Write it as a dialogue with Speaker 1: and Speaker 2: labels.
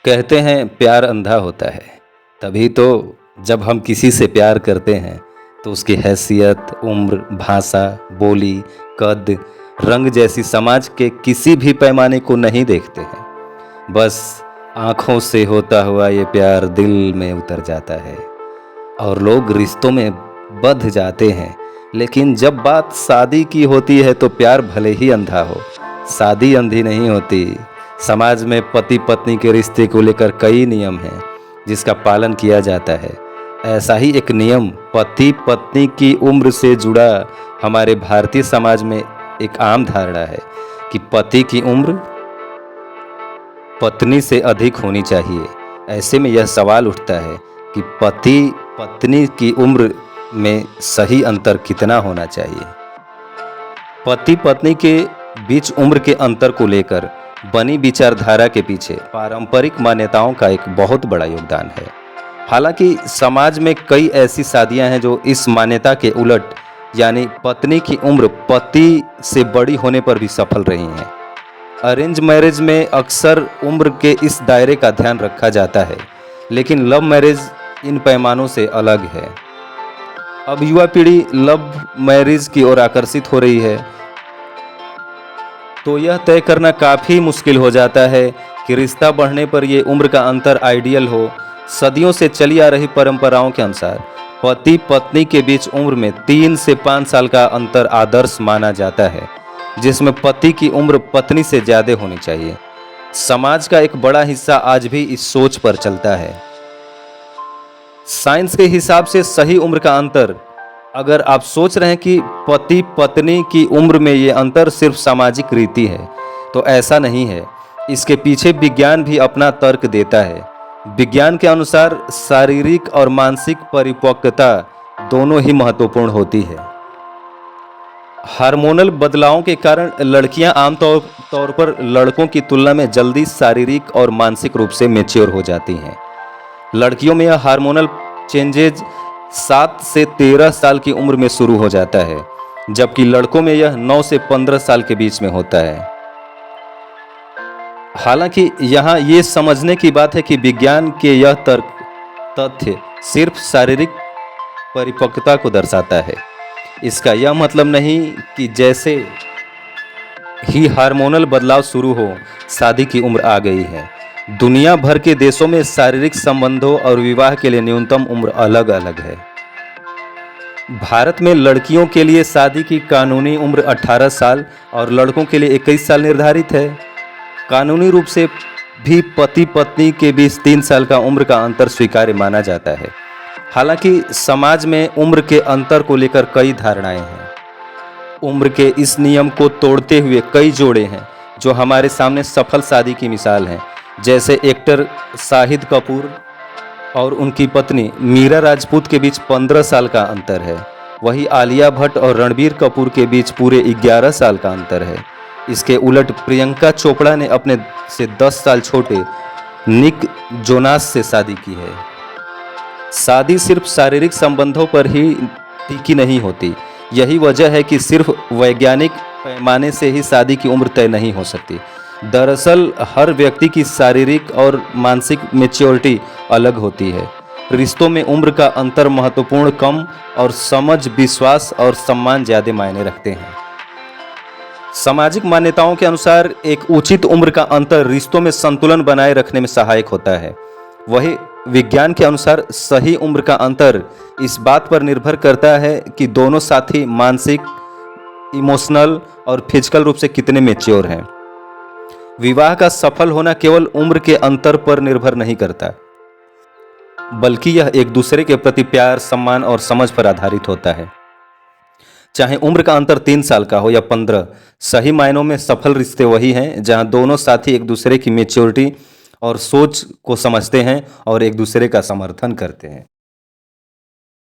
Speaker 1: कहते हैं प्यार अंधा होता है। तभी तो जब हम किसी से प्यार करते हैं तो उसकी हैसियत, उम्र, भाषा, बोली, कद, रंग जैसी समाज के किसी भी पैमाने को नहीं देखते हैं। बस आँखों से होता हुआ ये प्यार दिल में उतर जाता है और लोग रिश्तों में बंध जाते हैं। लेकिन जब बात शादी की होती है तो प्यार भले ही अंधा हो, शादी अंधी नहीं होती। समाज में पति पत्नी के रिश्ते को लेकर कई नियम हैं जिसका पालन किया जाता है। ऐसा ही एक नियम पति पत्नी की उम्र से जुड़ा हमारे भारतीय समाज में एक आम धारणा है कि पति की उम्र पत्नी से अधिक होनी चाहिए। ऐसे में यह सवाल उठता है कि पति पत्नी की उम्र में सही अंतर कितना होना चाहिए। पति पत्नी के बीच उम्र के अंतर को लेकर बनी विचारधारा के पीछे पारंपरिक मान्यताओं का एक बहुत बड़ा योगदान है। हालांकि समाज में कई ऐसी शादियां हैं जो इस मान्यता के उलट, यानी पत्नी की उम्र पति से बड़ी होने पर भी सफल रही हैं। अरेंज मैरिज में अक्सर उम्र के इस दायरे का ध्यान रखा जाता है, लेकिन लव मैरिज इन पैमानों से अलग है। अब युवा पीढ़ी लव मैरिज की ओर आकर्षित हो रही है, तो यह तय करना काफ़ी मुश्किल हो जाता है कि रिश्ता बढ़ने पर यह उम्र का अंतर आइडियल हो। सदियों से चली आ रही परंपराओं के अनुसार पति पत्नी के बीच उम्र में 3 से 5 साल का अंतर आदर्श माना जाता है, जिसमें पति की उम्र पत्नी से ज़्यादा होनी चाहिए। समाज का एक बड़ा हिस्सा आज भी इस सोच पर चलता है। साइंस के हिसाब से सही उम्र का अंतर, अगर आप सोच रहे हैं कि पति पत्नी की उम्र में ये अंतर सिर्फ सामाजिक रीति है, तो ऐसा नहीं है। इसके पीछे विज्ञान भी अपना तर्क देता है। विज्ञान के अनुसार शारीरिक और मानसिक परिपक्वता दोनों ही महत्वपूर्ण होती है। हार्मोनल बदलावों के कारण लड़कियां आमतौर पर लड़कों की तुलना में जल्दी शारीरिक और मानसिक रूप से मैच्योर हो जाती हैं। लड़कियों में यह हार्मोनल चेंजेज 7 से 13 साल की उम्र में शुरू हो जाता है, जबकि लड़कों में यह 9 से 15 साल के बीच में होता है। हालांकि यहाँ ये समझने की बात है कि विज्ञान के यह तथ्य सिर्फ शारीरिक परिपक्वता को दर्शाता है। इसका यह मतलब नहीं कि जैसे ही हार्मोनल बदलाव शुरू हो, शादी की उम्र आ गई है। दुनिया भर के देशों में शारीरिक संबंधों और विवाह के लिए न्यूनतम उम्र अलग अलग है। भारत में लड़कियों के लिए शादी की कानूनी उम्र 18 साल और लड़कों के लिए 21 साल निर्धारित है। कानूनी रूप से भी पति पत्नी के बीच 3 साल का उम्र का अंतर स्वीकार्य माना जाता है। हालांकि समाज में उम्र के अंतर को लेकर कई धारणाएं हैं। उम्र के इस नियम को तोड़ते हुए कई जोड़े हैं जो हमारे सामने सफल शादी की मिसाल हैं, जैसे एक्टर शाहिद कपूर और उनकी पत्नी मीरा राजपूत के बीच 15 साल का अंतर है। वहीं आलिया भट्ट और रणबीर कपूर के बीच पूरे 11 साल का अंतर है। इसके उलट प्रियंका चोपड़ा ने अपने से 10 साल छोटे निक जोनास से शादी की है। शादी सिर्फ शारीरिक संबंधों पर ही टिकी नहीं होती। यही वजह है कि सिर्फ वैज्ञानिक पैमाने से ही शादी की उम्र तय नहीं हो सकती। दरअसल हर व्यक्ति की शारीरिक और मानसिक मैच्योरिटी अलग होती है। रिश्तों में उम्र का अंतर महत्वपूर्ण कम और समझ, विश्वास और सम्मान ज़्यादा मायने रखते हैं। सामाजिक मान्यताओं के अनुसार एक उचित उम्र का अंतर रिश्तों में संतुलन बनाए रखने में सहायक होता है। वहीं विज्ञान के अनुसार सही उम्र का अंतर इस बात पर निर्भर करता है कि दोनों साथी मानसिक, इमोशनल और फिजिकल रूप से कितने मैच्योर हैं। विवाह का सफल होना केवल उम्र के अंतर पर निर्भर नहीं करता, बल्कि यह एक दूसरे के प्रति प्यार, सम्मान और समझ पर आधारित होता है। चाहे उम्र का अंतर 3 साल का हो या 15, सही मायनों में सफल रिश्ते वही हैं जहां दोनों साथी एक दूसरे की मैच्योरिटी और सोच को समझते हैं और एक दूसरे का समर्थन करते हैं।